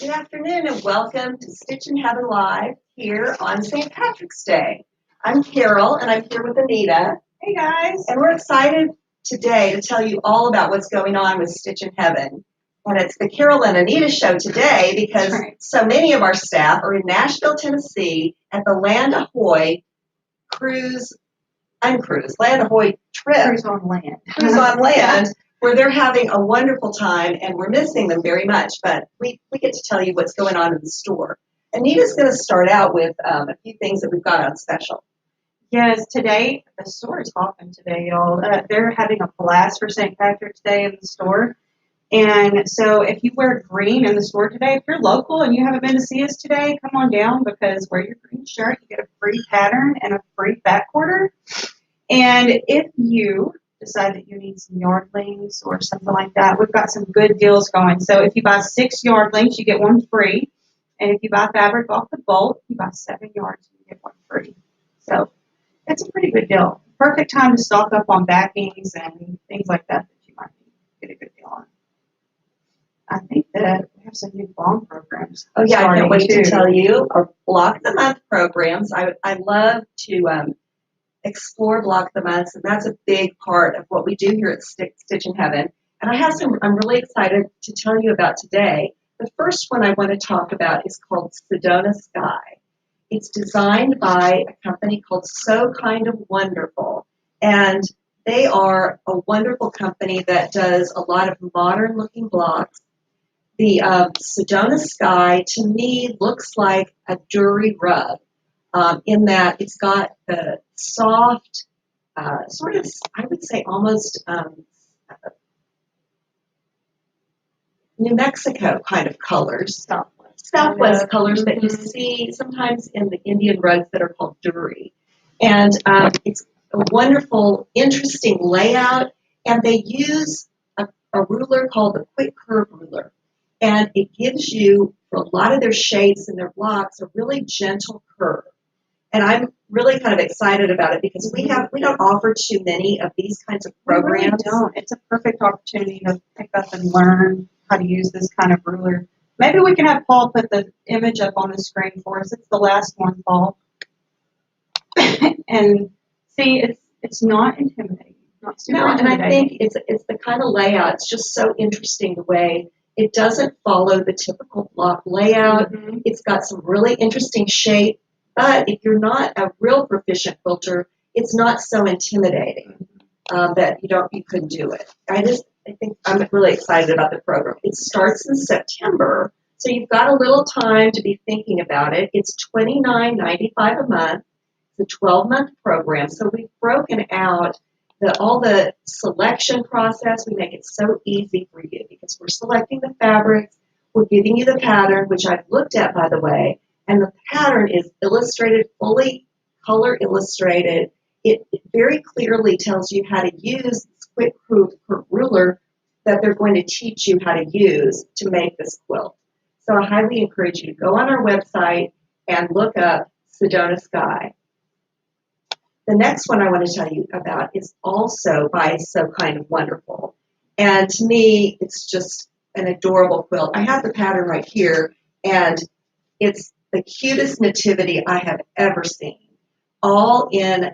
Good afternoon and welcome to Stitchin Heaven Live here on St. Patrick's Day. I'm Carol and I'm here with Anita. Hey guys. And we're excited today to tell you all about what's going on with Stitchin Heaven. And it's the Carol and Anita show today because so many of our staff are in Nashville, Tennessee at the Land Ahoy Land Ahoy trip. Cruise on land. Cruise on land. Where they're having a wonderful time, and we're missing them very much, but we get to tell you what's going on in the store. Anita's going to start out with a few things that we've got on special. Yes, today, the store is hopping today, y'all. They're having a blast for St. Patrick's Day in the store. And so if you wear green in the store today, if you're local and you haven't been to see us today, come on down because wear your green shirt, you get a free pattern and a free back quarter. And if you decide that you need some yardlings or something like that, we've got some good deals going. So if you buy 6 yardlings, you get 1 free. And if you buy fabric off the bolt, you buy 7 yards and you get 1 free. So it's a pretty good deal. Perfect time to stock up on backings and things like that you might get a good deal on. I think that we have some new BOM programs. Oh yeah, I can't wait to tell you our Block of the Month programs. I love to explore Block of the Months, and that's a big part of what we do here at Stitchin Heaven. And I have some I'm really excited to tell you about today. The first one I want to talk about is called Sedona Sky. It's designed by a company called So Kind of Wonderful, and they are a wonderful company that does a lot of modern-looking blocks. The Sedona Sky, to me, looks like a Dury rug. In that it's got the soft, sort of, I would say almost New Mexico kind of colors, Southwest colors that you see sometimes in the Indian rugs that are called Dury. And it's a wonderful, interesting layout, and they use a ruler called the Quick Curve Ruler. And it gives you, for a lot of their shapes and their blocks, a really gentle curve. And I'm really kind of excited about it because we don't offer too many of these kinds of programs. We really don't. It's a perfect opportunity to pick up and learn how to use this kind of ruler. Maybe we can have Paul put the image up on the screen for us. It's the last one, Paul. And see, it's not intimidating. Not super intimidating. And I think it's the kind of layout. It's just so interesting the way it doesn't follow the typical block layout. Mm-hmm. It's got some really interesting shape. But if you're not a real proficient quilter, it's not so intimidating that you couldn't do it. I think I'm really excited about the program. It starts in September, so you've got a little time to be thinking about it. It's $29.95 a month. It's a 12-month program, so we've broken out all the selection process. We make it so easy for you because we're selecting the fabrics. We're giving you the pattern, which I've looked at, by the way. And the pattern is illustrated, fully color illustrated. It very clearly tells you how to use this Quick Curve ruler that they're going to teach you how to use to make this quilt. So I highly encourage you to go on our website and look up Sedona Sky. The next one I want to tell you about is also by So Kind of Wonderful. And to me, it's just an adorable quilt. I have the pattern right here, and it's the cutest nativity I have ever seen. All in,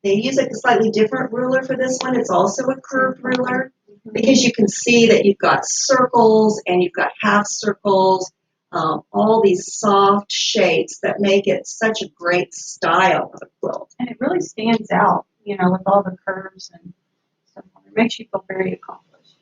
they use a slightly different ruler for this one. It's also a curved ruler because you can see that you've got circles and you've got half circles, all these soft shapes that make it such a great style of a quilt. And it really stands out, with all the curves and stuff. It makes you feel very accomplished.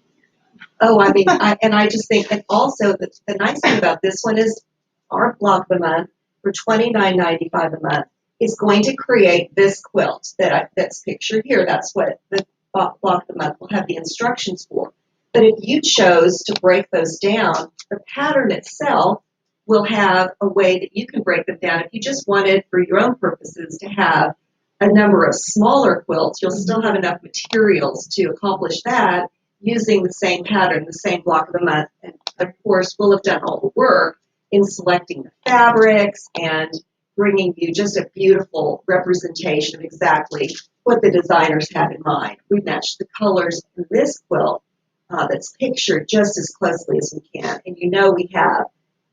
Oh, I mean, I just think, and also the nice thing about this one is our Block of the Month for $29.95 a month is going to create this quilt that's pictured here. That's what the Block of the Month will have the instructions for. But if you chose to break those down, the pattern itself will have a way that you can break them down. If you just wanted, for your own purposes, to have a number of smaller quilts, you'll still have enough materials to accomplish that using the same pattern, the same Block of the Month. And, of course, we'll have done all the work in selecting the fabrics and bringing you just a beautiful representation of exactly what the designers have in mind. We matched the colors in this quilt that's pictured just as closely as we can. And we have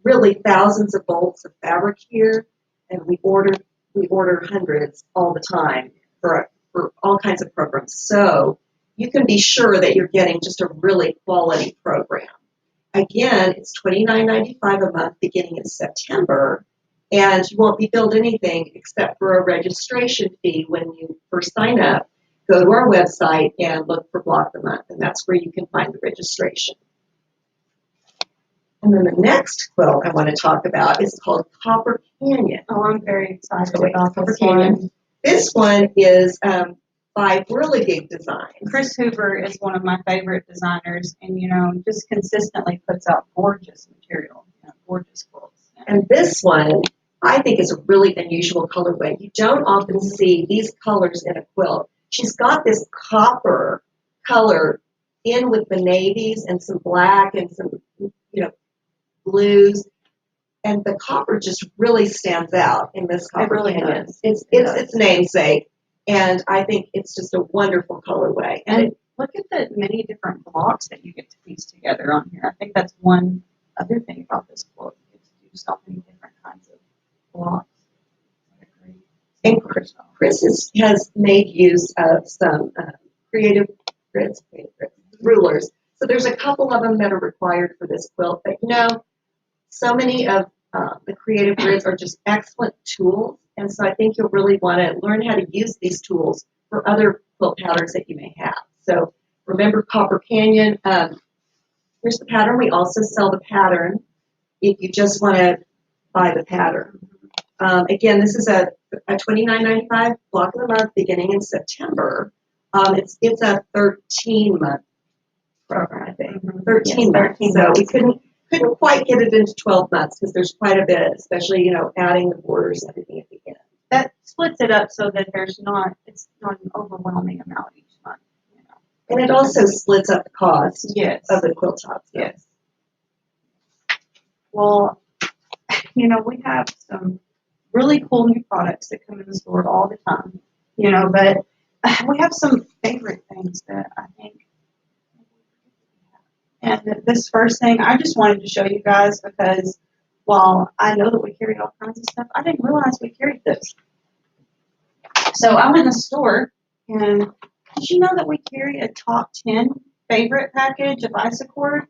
really thousands of bolts of fabric here, and we order hundreds all the time for all kinds of programs. So you can be sure that you're getting just a really quality program. Again, it's $29.95 a month beginning in September, and you won't be billed anything except for a registration fee when you first sign up. Go to our website and look for Block the Month, and that's where you can find the registration. And then the next quilt I want to talk about is called Copper Canyon. Oh, I'm very excited about Copper this Canyon. one. This one is by Really Big Design. Chris Hoover is one of my favorite designers, and just consistently puts out gorgeous material, gorgeous quilts. And this one, I think, is a really unusual colorway. You don't often see these colors in a quilt. She's got this copper color in with the navies and some black and some, blues, and the copper just really stands out in this Copper Canyon. It's its namesake, and I think it's just a wonderful colorway. And look at the many different blocks that you get to piece together on here. I think that's one other thing about this quilt. You get to do so many different kinds of blocks. And Chris has made use of some creative grids, rulers. So there's a couple of them that are required for this quilt, but so many of the creative grids are just excellent tools, and so I think you'll really want to learn how to use these tools for other quilt patterns that you may have. So remember Copper Canyon. Here's the pattern. We also sell the pattern if you just want to buy the pattern. Again, this is a $29.95 block of the month beginning in September. It's a 13-month program, I think. 13 months. So we couldn't quite get it into 12 months because there's quite a bit, especially, adding the borders and everything at the end. That splits it up so that it's not an overwhelming amount each month. And it also splits up the cost of the quilt tops. Yes. Well, we have some really cool new products that come in the store all the time, but we have some favorite things that I think. And this first thing, I just wanted to show you guys because while I know that we carry all kinds of stuff, I didn't realize we carried this. So I'm in the store, and did you know that we carry a top 10 favorite package of Isacord?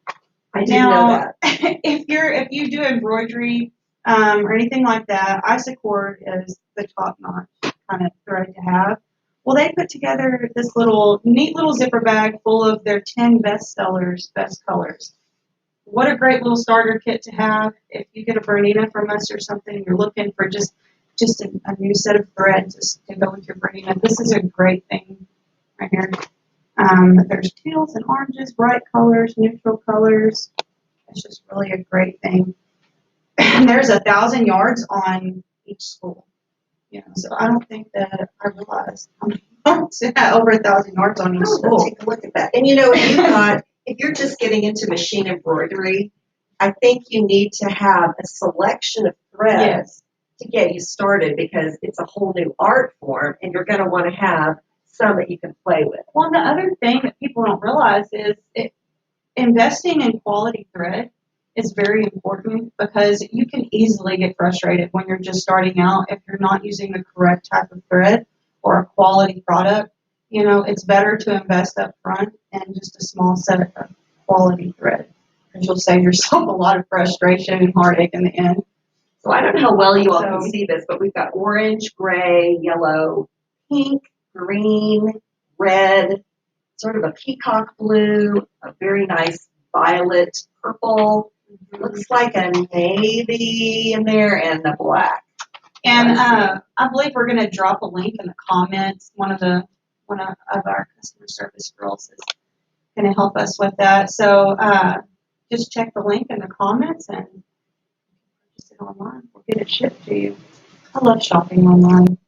I didn't know that. If you do embroidery or anything like that, Isacord is the top-notch kind of thread to have. Well, they put together this neat little zipper bag full of their 10 best sellers, best colors. What a great little starter kit to have. If you get a Bernina from us or something, you're looking for just a new set of threads to go with your Bernina. This is a great thing right here. There's teals and oranges, bright colors, neutral colors. It's just really a great thing. And there's 1,000 yards on each spool. So I don't think that I realized how many yards it had over 1,000 yards on each spool. Take a look at that. And if you're just getting into machine embroidery, I think you need to have a selection of threads to get you started because it's a whole new art form, and you're going to want to have some that you can play with. Well, the other thing that people don't realize is investing in quality thread is very important because you can easily get frustrated when you're just starting out if you're not using the correct type of thread or a quality product. It's better to invest up front in just a small set of quality thread because you'll save yourself a lot of frustration and heartache in the end. So I don't know how well you all can see this, but we've got orange, gray, yellow, pink, green, red, sort of a peacock blue, a very nice violet purple. Looks like a navy in there, and the black. And I believe we're going to drop a link in the comments. One of our customer service girls is going to help us with that. So just check the link in the comments and purchase it online. We'll get it shipped to you. I love shopping online.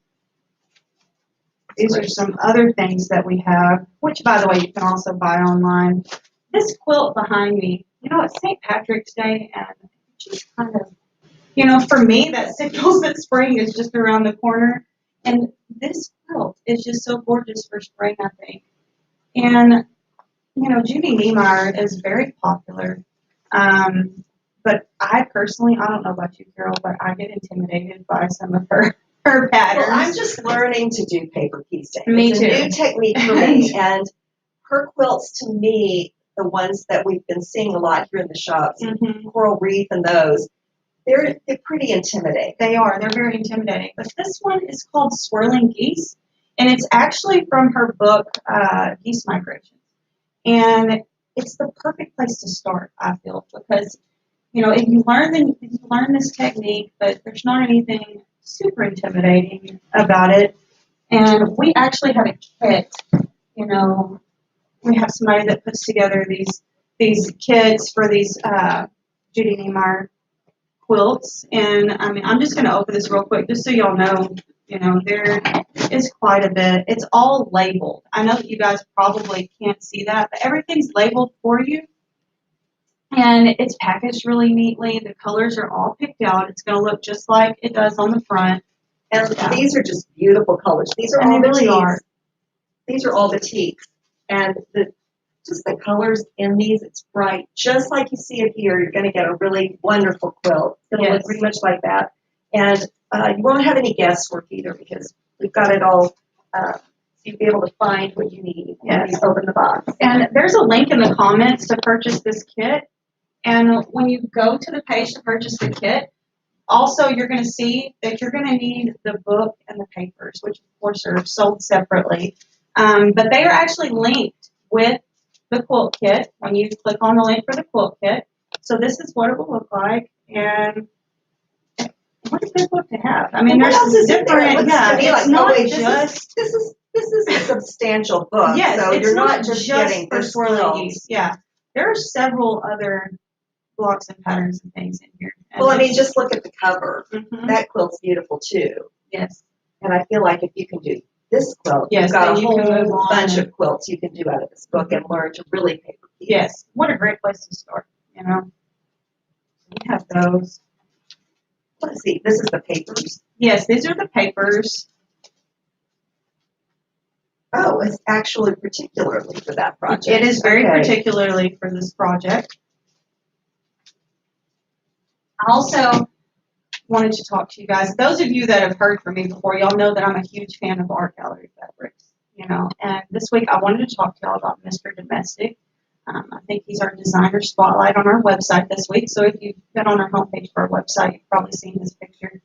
These are some other things that we have, which, by the way, you can also buy online. This quilt behind me, it's St. Patrick's Day, and it's just kind of, for me, that signals that spring is just around the corner. And this quilt is just so gorgeous for spring, I think. And, Judy Niemeyer is very popular. But I personally, I don't know about you, Carol, but I get intimidated by some of her patterns. Well, I'm just learning to do paper piecing. Me it's too. a new technique for me, and her quilts, to me, the ones that we've been seeing a lot here in the shops, Coral Reef and those, they're pretty intimidating. They are. They're very intimidating. But this one is called Swirling Geese, and it's actually from her book, Geese Migration. And it's the perfect place to start, I feel, because, if you learn this technique, but there's not anything super intimidating about it. And we actually have a kit, we have somebody that puts together these kits for these Judy Niemeyer quilts. And I'm just going to open this real quick just so y'all know, there is quite a bit. It's all labeled. I know that you guys probably can't see that, but everything's labeled for you. And it's packaged really neatly. The colors are all picked out. It's going to look just like it does on the front. And these are just beautiful colors. These are all batiks. These are all batiks. And just the colors in these, it's bright. Just like you see it here, you're going to get a really wonderful quilt. It's going to look pretty much like that. And you won't have any guesswork either because we've got it all. You'll be able to find what you need when you open the box. And there's a link in the comments to purchase this kit. And when you go to the page to purchase the kit, also you're going to see that you're going to need the book and the papers, which of course are sold separately. But they are actually linked with the quilt kit when you click on the link for the quilt kit. So this is what it will look like. And what a good book to have. There's different. It's not just this is a substantial book. Yes, so it's you're not just getting for Swirling Geese. Yeah, there are several other blocks and patterns and things in here. And just look at the cover. That quilt's beautiful too. Yes. And I feel like if you can do this quilt, you've got a whole bunch of quilts you can do out of this book and learn to really paper piece. Yes. What a great place to start, We have those. Let's see. This is the papers. Yes, these are the papers. Oh, it's actually particularly for that project. It is very particularly for this project. I also wanted to talk to you guys. Those of you that have heard from me before, y'all know that I'm a huge fan of art gallery fabrics, And this week I wanted to talk to y'all about Mr. Domestic. I think he's our designer spotlight on our website this week. So if you've been on our homepage for our website, you've probably seen his picture.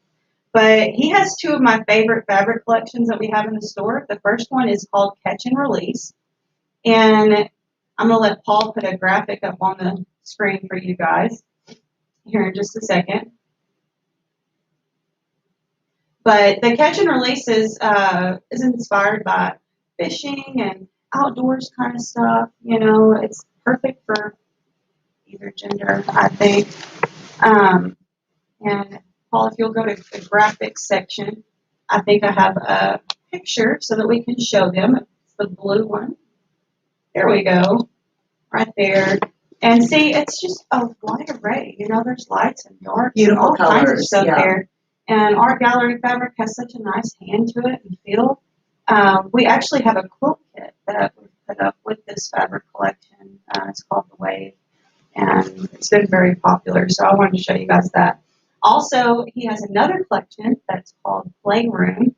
But he has two of my favorite fabric collections that we have in the store. The first one is called Catch and Release. And I'm going to let Paul put a graphic up on the screen for you guys here in just a second. But the Catch and Release is inspired by fishing and outdoors kind of stuff. It's perfect for either gender, I think. And Paul, if you'll go to the graphics section, I think I have a picture so that we can show them. It's the blue one. There we go. Right there. And see, it's just a wide array. There's lights and darks. Beautiful and all colors. Kinds of stuff there. And Art Gallery Fabric has such a nice hand to it and feel. We actually have a quilt kit that we've put up with this fabric collection. It's called The Wave. And it's been very popular. So I wanted to show you guys that. Also, he has another collection that's called Playroom.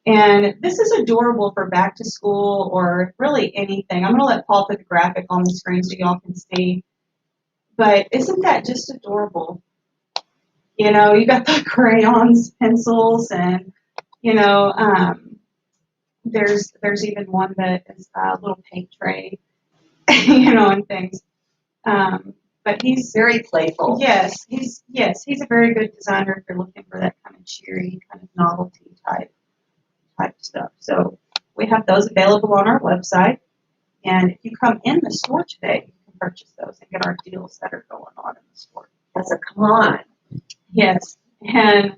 And this is adorable for back to school or really anything. I'm going to let Paul put the graphic on the screen so y'all can see. But isn't that just adorable? You got the crayons, pencils, and, there's even one that is a little paint tray, and things. But he's very playful. Yes, he's a very good designer if you're looking for that kind of cheery, kind of novelty type stuff. So we have those available on our website. And if you come in the store today, you can purchase those and get our deals that are going on in the store. That's a come on. Yes. And,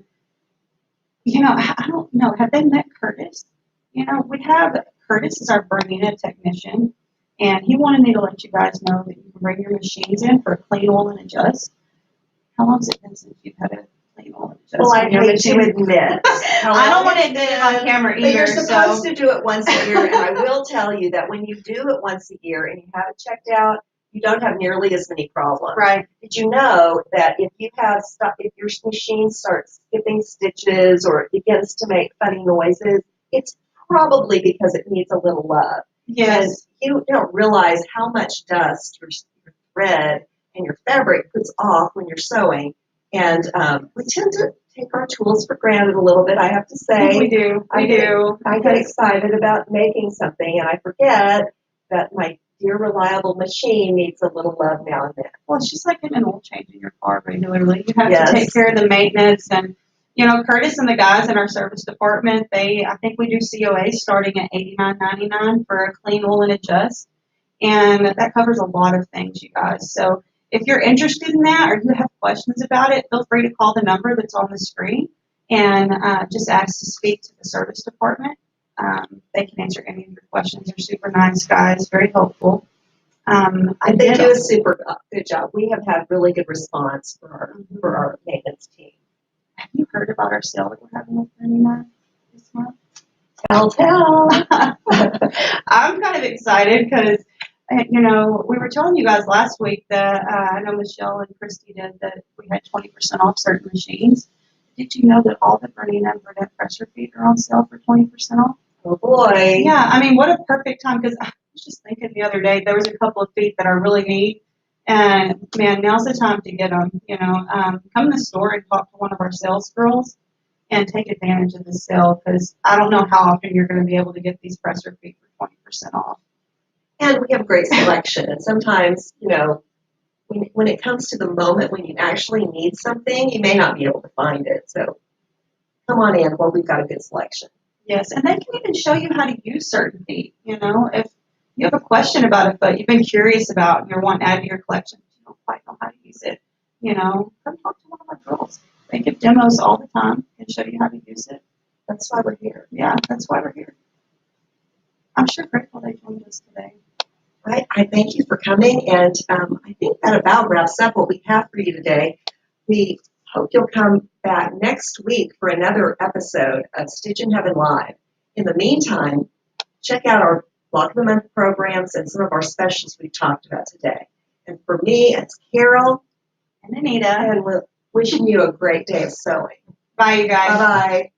I don't know. Have they met Curtis? We have Curtis is our Bernina technician. And he wanted me to let you guys know that you can bring your machines in for a clean oil and adjust. How long has it been since you've had a clean oil and adjust? Well, I hate to admit. I don't want to admit it on camera either. But you're supposed to do it once a year, and I will tell you that when you do it once a year and you have it checked out, you don't have nearly as many problems. Right. Did you know that if your machine starts skipping stitches or it begins to make funny noises, it's probably because it needs a little love. Yes. And you don't realize how much dust your thread and your fabric puts off when you're sewing. And we tend to take our tools for granted a little bit, I have to say. We do. I get excited about making something, and I forget that my dear reliable machine needs a little love now and then. Well, it's just like getting an oil change in your car regularly. You have Yes. to take care of the maintenance. And, you know, Curtis and the guys in our service department, I think we do COA starting at $89.99 for a clean oil and adjust. And that covers a lot of things, you guys. So if you're interested in that or you have questions about it, feel free to call the number that's on the screen and just ask to speak to the service department. They can answer any of your questions. They're super nice guys, very helpful. They do a super good job. We have had really good response for our maintenance team. Have you heard about our sale that we're having with Anita this month? Tell. I'm kind of excited because, you know, we were telling you guys last week that I know Michelle and Christy did that we had 20% off certain machines. Did you know that all the Bernina and Burnett pressure feet are on sale for 20% off? Oh boy. Yeah, I mean, what a perfect time, because I was just thinking the other day, there was a couple of feet that I really need, and man, now's the time to get them, you know. Come in the store and talk to one of our sales girls and take advantage of the sale, because I don't know how often you're going to be able to get these presser feet for 20% off. And we have great selection, and sometimes, you know, when it comes to the moment when you actually need something, you may not be able to find it, so come on in, well, we've got a good selection. Yes, and they can even show you how to use certain feet. You know, if you have a question about a foot you've been curious about and you're wanting to add to your collection, but you don't quite know how to use it, you know, come talk to one of our girls. They give demos all the time and show you how to use it. That's why we're here. Yeah, that's why we're here. I'm sure grateful they joined us today. I thank you for coming, and I think that about wraps up what we have for you today. We hope you'll come back next week for another episode of Stitchin Heaven Live. In the meantime, check out our Block of the Month programs and some of our specials we've talked about today. And for me, it's Carol and Anita, and we're wishing you a great day of sewing. Bye, you guys. Bye-bye.